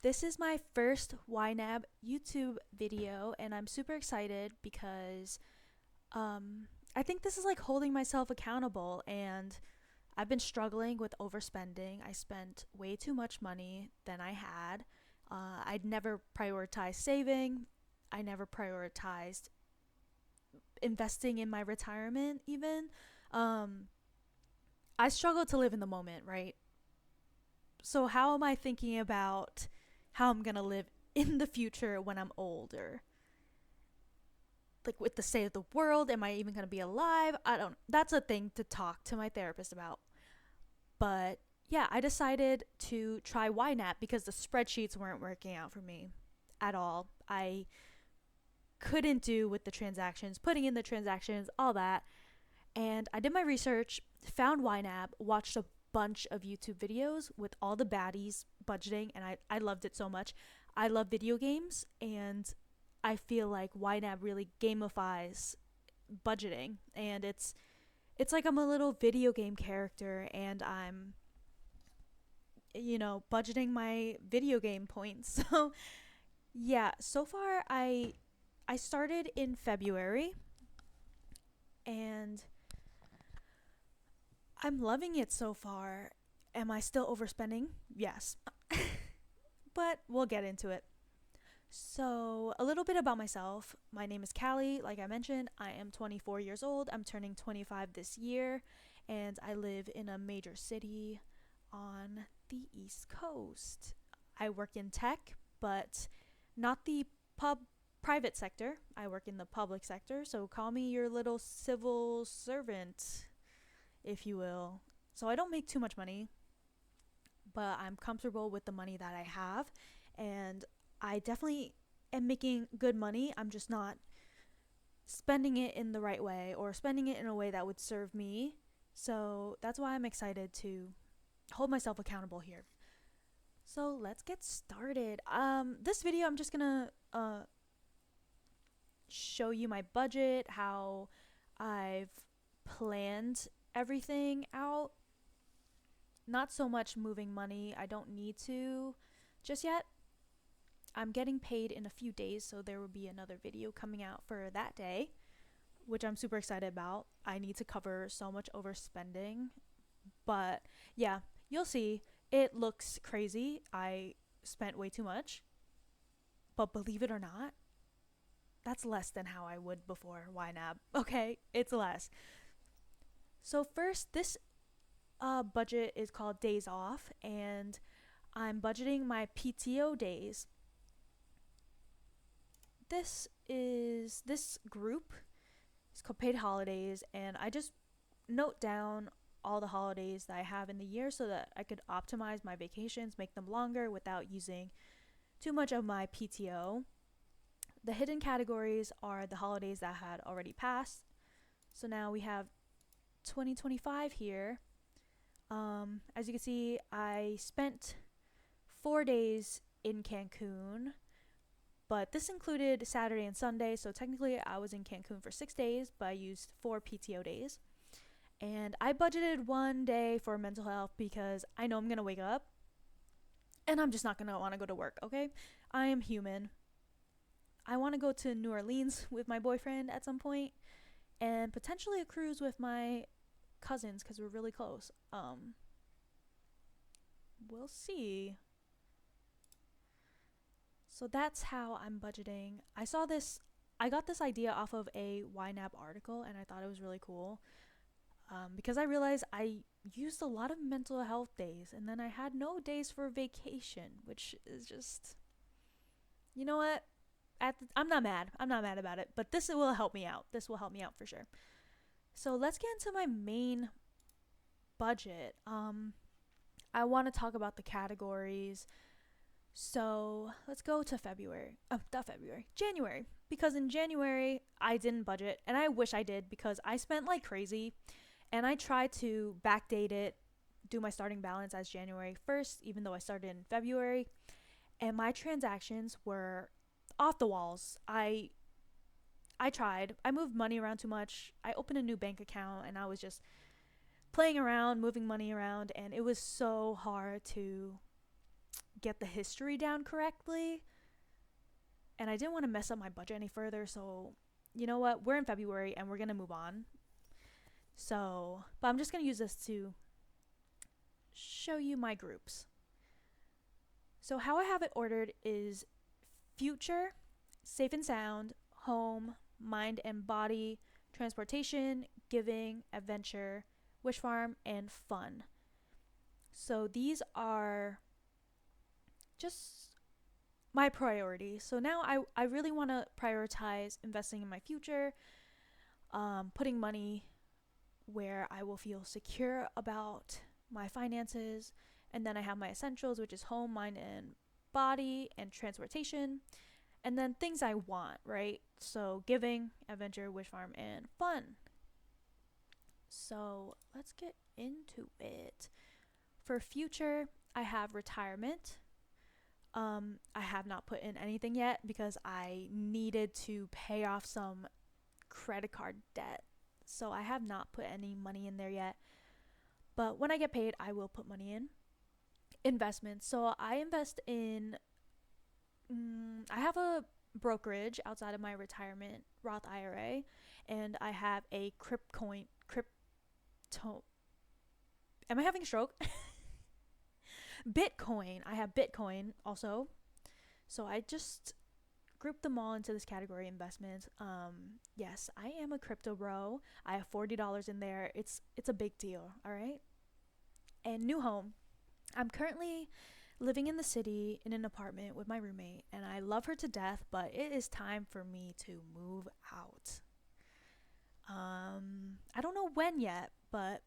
This is my first YNAB YouTube video, and I'm super excited because I think this is like holding myself accountable. And I've been struggling with overspending. I spent way too much money than I had. I'd never prioritized saving, I never prioritized investing in my retirement, even. Um, I struggle to live in the moment, right? So, how am I thinking about how I'm gonna live in the future when I'm older? Like with the state of the world, am I even gonna be alive? I don't. That's a thing to talk to my therapist about. But yeah, I decided to try YNAB because the spreadsheets weren't working out for me at all. I couldn't do with the transactions, putting in the transactions, all that. And I did my research, found YNAB, watched a bunch of YouTube videos with all the baddies budgeting, and I loved it so much. I love video games, and I feel like YNAB really gamifies budgeting, and it's like I'm a little video game character, and I'm budgeting my video game points. So yeah, so far I started in February, and I'm loving it so far. Am I still overspending? Yes. But we'll get into it. So, a little bit about myself. My name is Callie. Like I mentioned, I am 24 years old. I'm turning 25 this year, and I live in a major city on the East Coast. I work in tech, but not the pub private sector. I work in the public sector, so call me your little civil servant, if you will. So I don't make too much money, but I'm comfortable with the money that I have, and I definitely am making good money. I'm just not spending it in the right way or spending it in a way that would serve me. So that's why I'm excited to hold myself accountable here. So let's get started. This video I'm just gonna show you my budget, how I've planned everything out. Not so much moving money. I don't need to just yet. I'm getting paid in a few days, so there will be another video coming out for that day, which I'm super excited about. I need to cover so much overspending, but yeah, you'll see. It looks crazy. I spent way too much, but believe it or not, that's less than how I would before YNAB. Okay, it's less. So first, this budget is called days off, and I'm budgeting my PTO days. This group is called paid holidays, and I just note down all the holidays that I have in the year so that I could optimize my vacations, make them longer without using too much of my PTO. The hidden categories are the holidays that had already passed. So now we have 2025 here. As you can see, I spent 4 days in Cancun, but this included Saturday and Sunday, so technically I was in Cancun for 6 days, but I used 4 PTO days. And I budgeted 1 day for mental health because I know I'm gonna wake up and I'm just not gonna wanna go to work, okay? I am human. I wanna go to New Orleans with my boyfriend at some point, and potentially a cruise with my cousins because we're really close. We'll see. So that's how I'm budgeting. I got this idea off of a YNAB article, and I thought it was really cool, because I realized I used a lot of mental health days, and then I had no days for vacation, which is just, you know what? I'm not mad. I'm not mad about it, but this will help me out. This will help me out for sure. So let's get into my main budget. I want to talk about the categories. So let's go to February. Oh, not February. January. Because in January, I didn't budget, and I wish I did because I spent like crazy. And I tried to backdate it, do my starting balance as January 1st, even though I started in February. And my transactions were off the walls. I tried. I moved money around too much. I opened a new bank account, and I was just playing around, moving money around, and it was so hard to get the history down correctly, and I didn't want to mess up my budget any further. So, you know what? We're in February and we're going to move on. So, but I'm just going to use this to show you my groups. So, how I have it ordered is future, safe and sound, home, mind and body, transportation, giving, adventure, wish farm, and fun. So, these are just my priorities. So now I really want to prioritize investing in my future, putting money where I will feel secure about my finances. And then I have my essentials, which is home, mind, and body, and transportation. And then things I want, right? So giving, adventure, wish farm, and fun. So let's get into it. For future, I have retirement. I have not put in anything yet because I needed to pay off some credit card debt. So I have not put any money in there yet. But when I get paid, I will put money in. Investments. So I invest in, I have a brokerage outside of my retirement Roth IRA, and I have a am I having a stroke? Bitcoin. I have Bitcoin also. So I just grouped them all into this category investments. Yes, I am a crypto bro. I have $40 in there. It's a big deal, all right? And new home. I'm currently living in the city in an apartment with my roommate, and I love her to death, but it is time for me to move out. I don't know when yet, but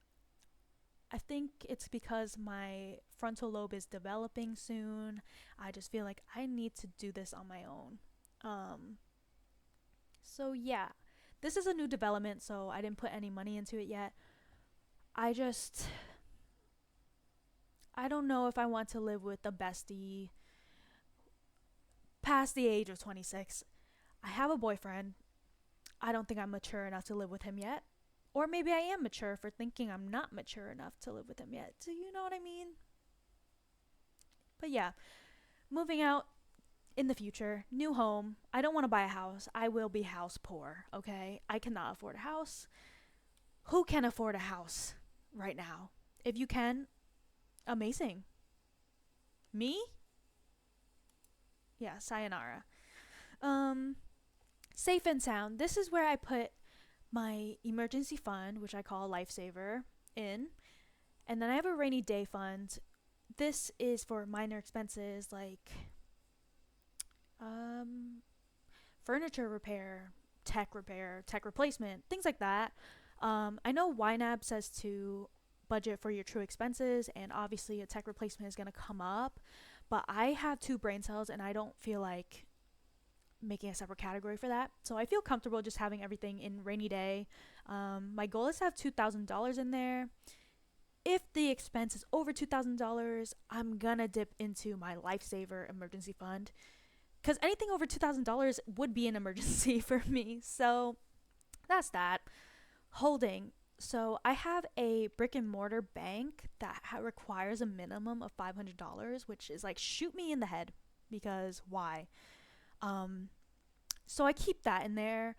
I think it's because my frontal lobe is developing soon. I just feel like I need to do this on my own. So yeah, this is a new development, so I didn't put any money into it yet. I don't know if I want to live with a bestie past the age of 26. I have a boyfriend. I don't think I'm mature enough to live with him yet. Or maybe I am mature for thinking I'm not mature enough to live with him yet. Do you know what I mean? But yeah, moving out in the future, new home. I don't want to buy a house. I will be house poor, okay? I cannot afford a house. Who can afford a house right now? If you can, amazing. Me? Yeah, sayonara. Safe and sound. This is where I put my emergency fund, which I call lifesaver, in. And then I have a rainy day fund. This is for minor expenses like furniture repair, tech replacement, things like that. I know YNAB says to budget for your true expenses, and obviously a tech replacement is going to come up. But I have 2 brain cells, and I don't feel like making a separate category for that. So I feel comfortable just having everything in rainy day. My goal is to have $2,000 in there. If the expense is over $2,000, I'm gonna dip into my lifesaver emergency fund, because anything over $2,000 would be an emergency for me. So that's that. Holding. So I have a brick and mortar bank that requires a minimum of $500, which is like shoot me in the head, because why? So I keep that in there.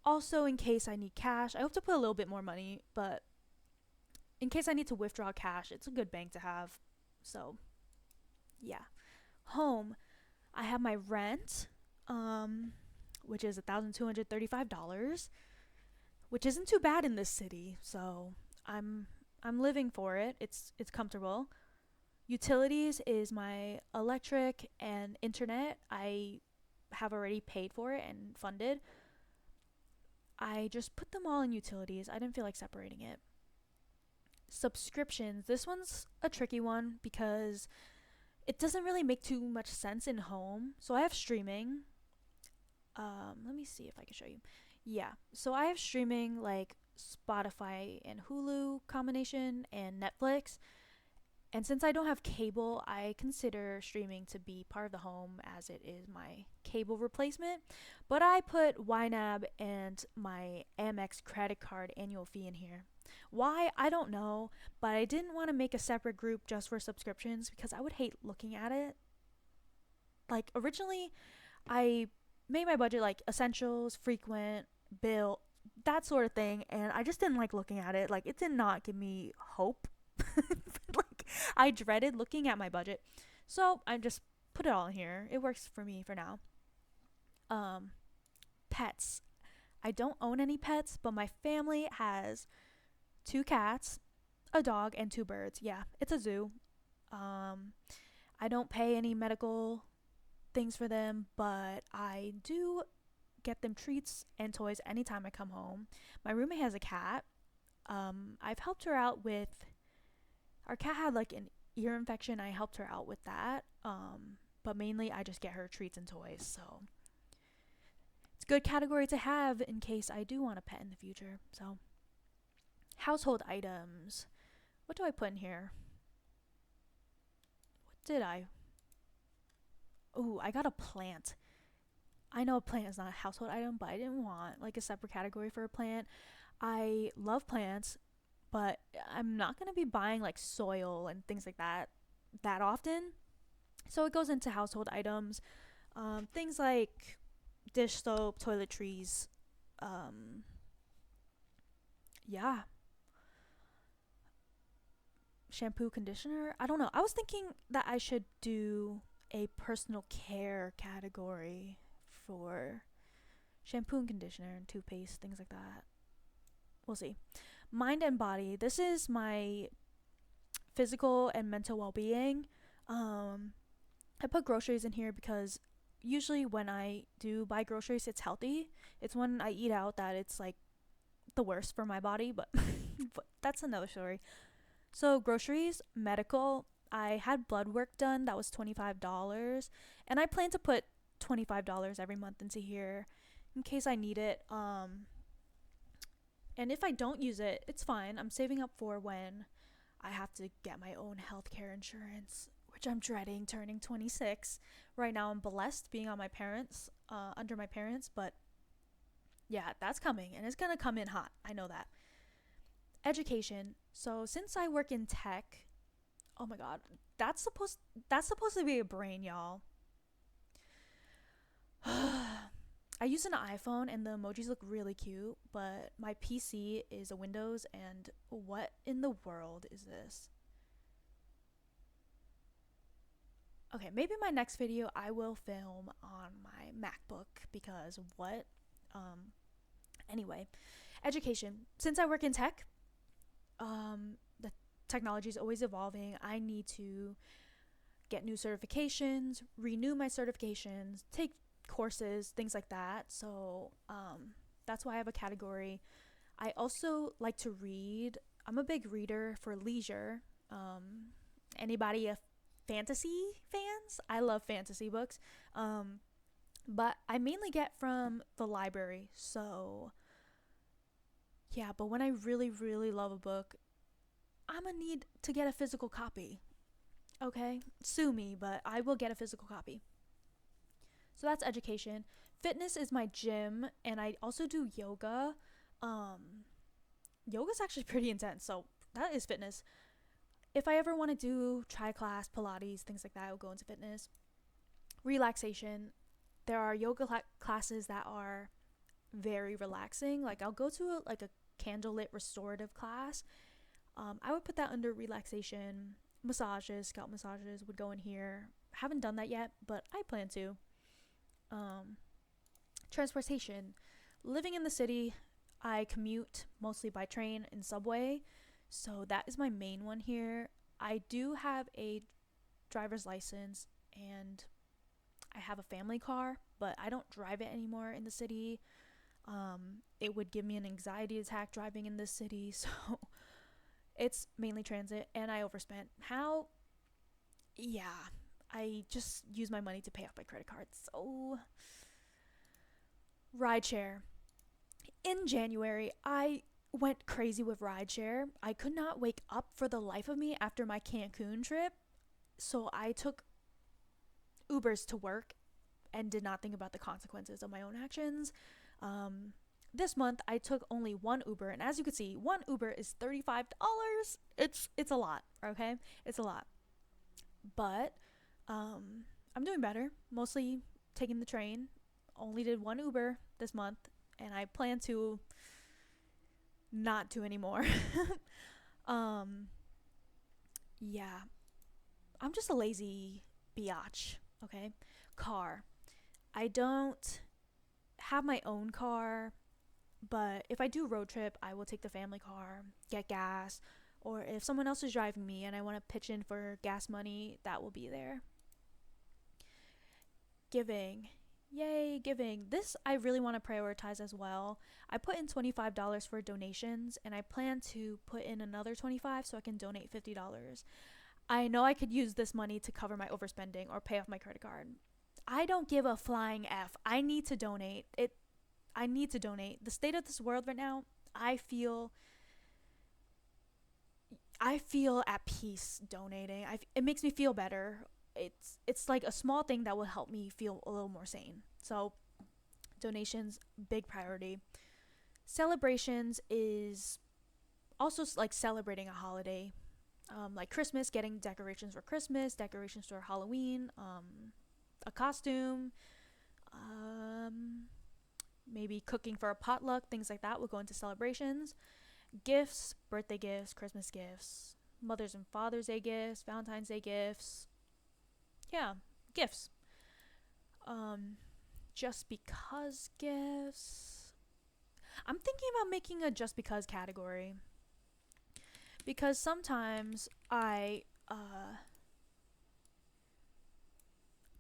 Also, in case I need cash, I hope to put a little bit more money, but in case I need to withdraw cash, it's a good bank to have. So, yeah. Home, I have my rent, which is $1,235, which isn't too bad in this city. So I'm living for it. It's comfortable. Utilities is my electric and internet. I have already paid for it and funded. I just put them all in utilities. I didn't feel like separating it. Subscriptions. This one's a tricky one because it doesn't really make too much sense in home. So I have streaming. Let me see if I can show you. Yeah. So I have streaming like Spotify and Hulu combination and Netflix. And since I don't have cable, I consider streaming to be part of the home as it is my cable replacement. But I put YNAB and my Amex credit card annual fee in here, Why? I don't know, but I didn't want to make a separate group just for subscriptions because I would hate looking at it. Like originally, I made my budget like essentials, frequent, bill, that sort of thing, and I just didn't like looking at it. Like it did not give me hope. Like I dreaded looking at my budget. So I just put it all in here. It works for me for now. Um Pets. I don't own any pets, but my family has two cats, a dog, and two birds. Yeah, it's a zoo. Um I don't pay any medical things for them, but I do get them treats and toys anytime I come home. My roommate has a cat. I've helped her out with our cat had like an ear infection. I helped her out with that. But mainly I just get her treats and toys. So it's a good category to have in case I do want a pet in the future. So household items. What do I put in here? What did I? Ooh, I got a plant. I know a plant is not a household item, but I didn't want like a separate category for a plant. I love plants, but I'm not going to be buying like soil and things like that often. So it goes into household items. Things like dish soap, toiletries. Um, yeah. Shampoo, conditioner. I don't know. I was thinking that I should do a personal care category for shampoo and conditioner and toothpaste, things like that. We'll see. Mind and body. This is my physical and mental well being. I put groceries in here because usually when I do buy groceries, it's healthy. It's when I eat out that it's like the worst for my body, but, but that's another story. So, groceries, medical. I had blood work done that was $25, and I plan to put $25 every month into here in case I need it. And if I don't use it, it's fine. I'm saving up for when I have to get my own healthcare insurance, which I'm dreading turning 26. Right now, I'm blessed being on my parents, under my parents, but yeah, that's coming, and it's gonna come in hot. I know that. Education. So since I work in tech, oh my god, that's supposed to be a brain, y'all. I use an iPhone and the emojis look really cute, but my PC is a Windows, and what in the world is this? Okay, maybe my next video I will film on my MacBook because what? Um, anyway, education. Since I work in tech, the technology is always evolving. I need to get new certifications, renew my certifications, take courses, things like that. So that's why I have a category. I also like to read. I'm a big reader for leisure. Anybody a fantasy fans? I love fantasy books. But I mainly get from the library. So yeah, but when I really, really love a book, I'm gonna need to get a physical copy. Okay? Sue me, but I will get a physical copy. So that's education. Fitness is my gym, and I also do yoga. Yoga's actually pretty intense, so that is fitness. If I ever want to do tri class, Pilates, things like that, I will go into fitness. Relaxation. There are yoga classes that are very relaxing. Like I'll go to a candlelit restorative class. I would put that under relaxation. Massages, scalp massages would go in here. Haven't done that yet, but I plan to. Transportation. Living in the city, I commute mostly by train and subway, so that is my main one here. I do have a driver's license and I have a family car, but I don't drive it anymore in the city. It would give me an anxiety attack driving in this city, so it's mainly transit, and I overspent. How? Yeah, I just use my money to pay off my credit card. So, rideshare. In January, I went crazy with rideshare. I could not wake up for the life of me after my Cancun trip, so I took Ubers to work and did not think about the consequences of my own actions. This month I took only one Uber, and as you can see, one Uber is $35. It's a lot, okay? It's a lot. But I'm doing better. Mostly taking the train. Only did one Uber this month, and I plan to not do anymore. um yeah, I'm just a lazy biatch, okay? Car. I don't have my own car, but if I do road trip, I will take the family car, get gas, or if someone else is driving me and I want to pitch in for gas money, that will be there. Giving. Yay, giving. This I really want to prioritize as well. I put in $25 for donations and I plan to put in another 25 so I can donate $50. I know I could use this money to cover my overspending or pay off my credit card. I don't give a flying F. I need to donate. I need to donate. The state of this world right now, I feel I feel at peace donating. It makes me feel better. It's like a small thing that will help me feel a little more sane. So, donations big priority. Celebrations is also like celebrating a holiday. Like Christmas, getting decorations for Christmas, decorations for Halloween, a costume, um, maybe cooking for a potluck, things like that will go into celebrations. Gifts, birthday gifts, Christmas gifts, Mother's and Father's Day gifts, Valentine's Day gifts. Yeah, gifts. Um, just because gifts. I'm thinking about making a just because category because sometimes I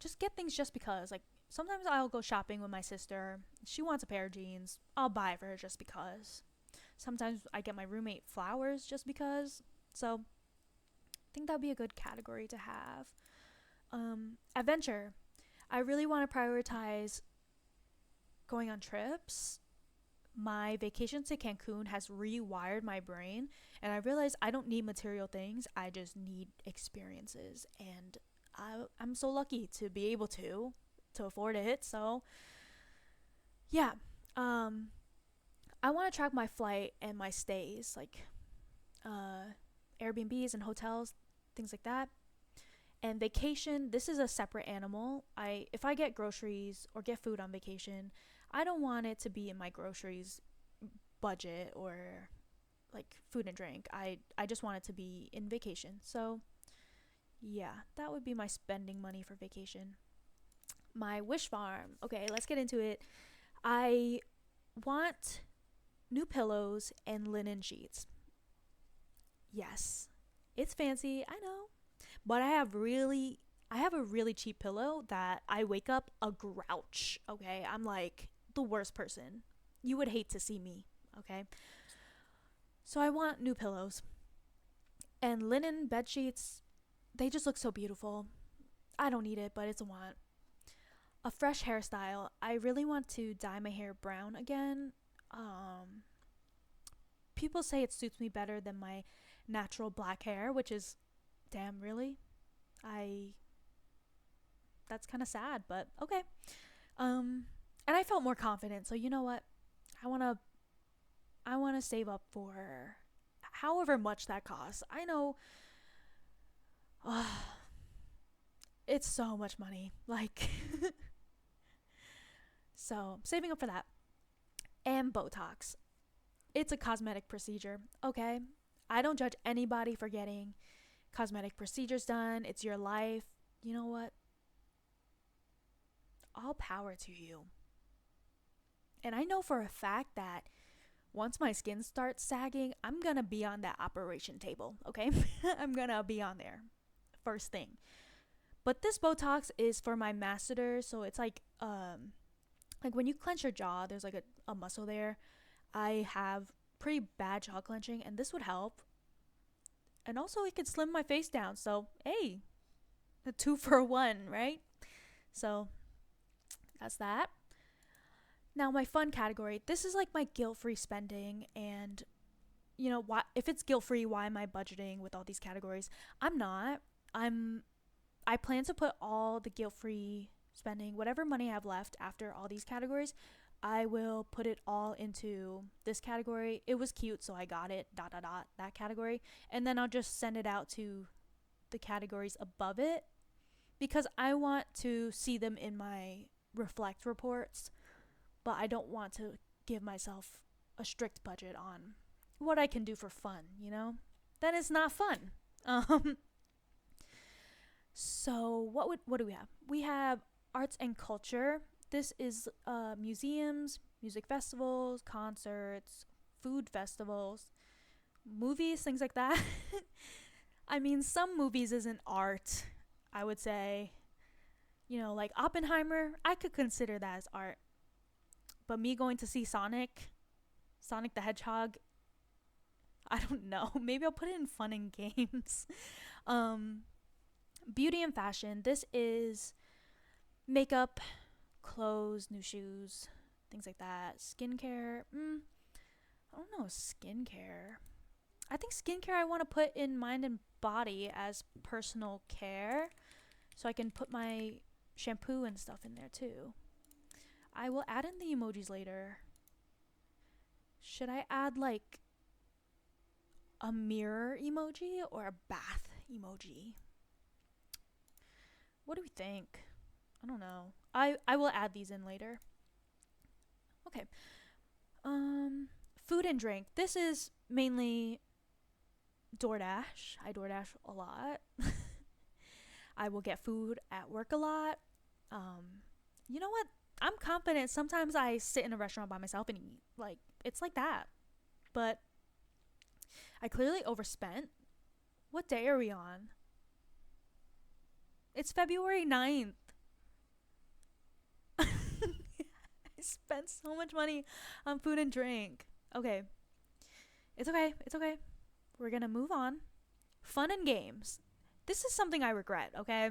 just get things just because. Like sometimes I'll go shopping with my sister. She wants a pair of jeans. I'll buy it for her just because. Sometimes I get my roommate flowers just because. So I think that'd be a good category to have. Adventure. I really want to prioritize going on trips. My vacation to Cancun has rewired my brain, and I realized I don't need material things. I just need experiences, and I'm so lucky to be able to afford it. So yeah, um, I want to track my flight and my stays, like uh, Airbnbs and hotels, things like that. And vacation, this is a separate animal. If I get groceries or get food on vacation, I don't want it to be in my groceries budget or like food and drink. I just want it to be in vacation. So, yeah, that would be my spending money for vacation. My wish farm. Okay, let's get into it. I want new pillows and linen sheets. Yes. It's fancy, I know. But I have a really cheap pillow that I wake up a grouch, okay? I'm like the worst person. You would hate to see me, okay? So I want new pillows. And linen bed sheets, they just look so beautiful. I don't need it, but it's a want. A fresh hairstyle. I really want to dye my hair brown again. Um People say it suits me better than my natural black hair, which is damn really. I That's kind of sad, but okay. And I felt more confident. So you know what? I want to I want to save up for however much that costs. I know uh, it's so much money. Like so, saving up for that. And Botox. It's a cosmetic procedure, okay? I don't judge anybody for getting cosmetic procedures done. It's your life. You know what? All power to you. And I know for a fact that once my skin starts sagging, I'm gonna be on that operation table, okay? I'm gonna be on there first thing. But this Botox is for my masseter, so it's like when you clench your jaw, there's like a muscle there. I have pretty bad jaw clenching, and this would help. And also, it could slim my face down. So, hey, a two for one, right? So, that's that. Now, my fun category. This is like my guilt-free spending, and why? If it's guilt-free, why am I budgeting with all these categories? I'm not. I plan to put all the guilt-free spending, whatever money I have left after all these categories, I will put it all into this category. It was cute, so I got it, dot, dot, dot, that category. And then I'll just send it out to the categories above it because I want to see them in my reflect reports, but I don't want to give myself a strict budget on what I can do for fun, you know? Then it's not fun. Um, so what do we have? We have arts and culture. This is museums, music festivals, concerts, food festivals, movies, things like that. I mean, some movies isn't art, I would say. You know, like Oppenheimer, I could consider that as art. But me going to see Sonic the Hedgehog, I don't know. Maybe I'll put it in fun and games. um, beauty and fashion. This is makeup, clothes, new shoes, things like that. Skincare. I don't know. Skincare. I think skincare I want to put in mind and body as personal care. So I can put my shampoo and stuff in there too. I will add in the emojis later. Should I add like a mirror emoji or a bath emoji? What do we think? I don't know. I will add these in later. Okay. Food and drink. This is mainly DoorDash. I DoorDash a lot. I will get food at work a lot. You know what? I'm confident. Sometimes I sit in a restaurant by myself and eat. Like, it's like that. But I clearly overspent. What day are we on? It's February 9th. I spent so much money on food and drink. Okay. It's okay. It's okay. We're going to move on. Fun and games. This is something I regret, okay?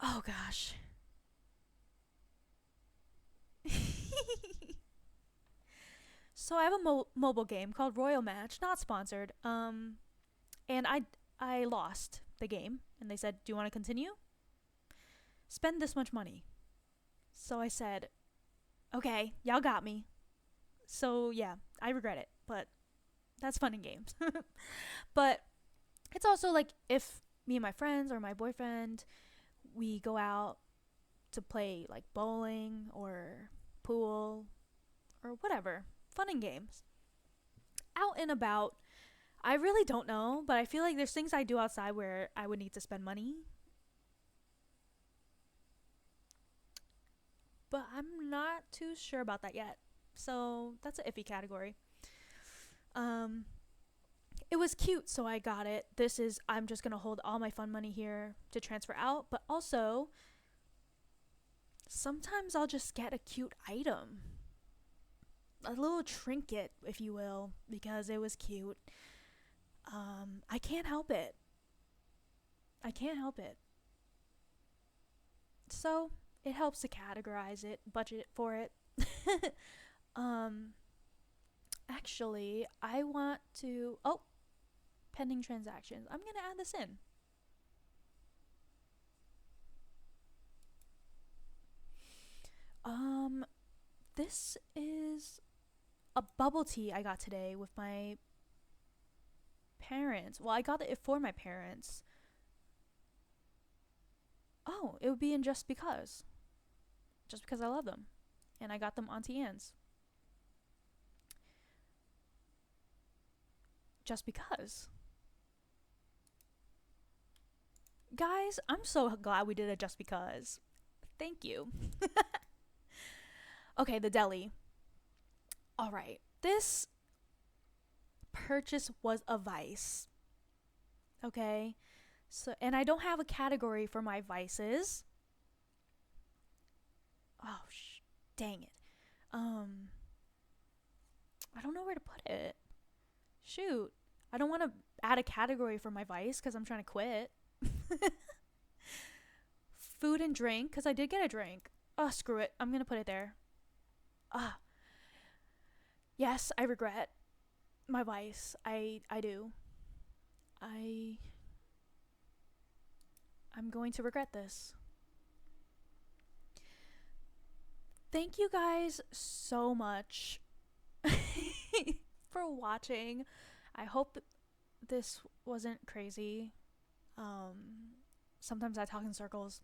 Oh gosh. So I have a mobile game called Royal Match, not sponsored. And I lost the game and they said, "Do you want to continue? Spend this much money." So I said, "Okay, y'all got me." So yeah, I regret it, but that's fun in games. But it's also like if me and my friends or my boyfriend, we go out to play like bowling or pool or whatever, fun and games. Out and about, I really don't know, but I feel like there's things I do outside where I would need to spend money. But I'm not too sure about that yet. So that's an iffy category. Um, it was cute, so I got it. I'm just gonna hold all my fun money here to transfer out, but also sometimes I'll just get a cute item. A little trinket, if you will, because it was cute. I can't help it. I can't help it. So it helps to categorize it, budget for it. um, Actually, I want to. Oh, pending transactions. I'm gonna add this in. This is a bubble tea I got today with my parents. Well, I got it for my parents. Oh, it would be in Just Because. Just because I love them. And I got them Auntie Anne's. Just because. Guys, I'm so glad we did it just because. Thank you. Okay, the deli. All right. This purchase was a vice. Okay? So, and I don't have a category for my vices. Oh, dang it. I don't know where to put it. Shoot. I don't want to add a category for my vice because I'm trying to quit. Food and drink, because I did get a drink. Oh, screw it. I'm going to put it there. Yes, I regret my vice. I do. I'm going to regret this. Thank you guys so much for watching. I hope this wasn't crazy. Sometimes I talk in circles.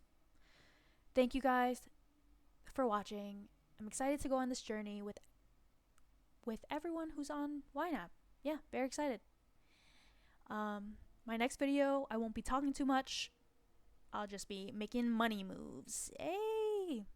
Thank you guys for watching. I'm excited to go on this journey with everyone who's on YNAB. Yeah, very excited. My next video, I won't be talking too much. I'll just be making money moves. Hey!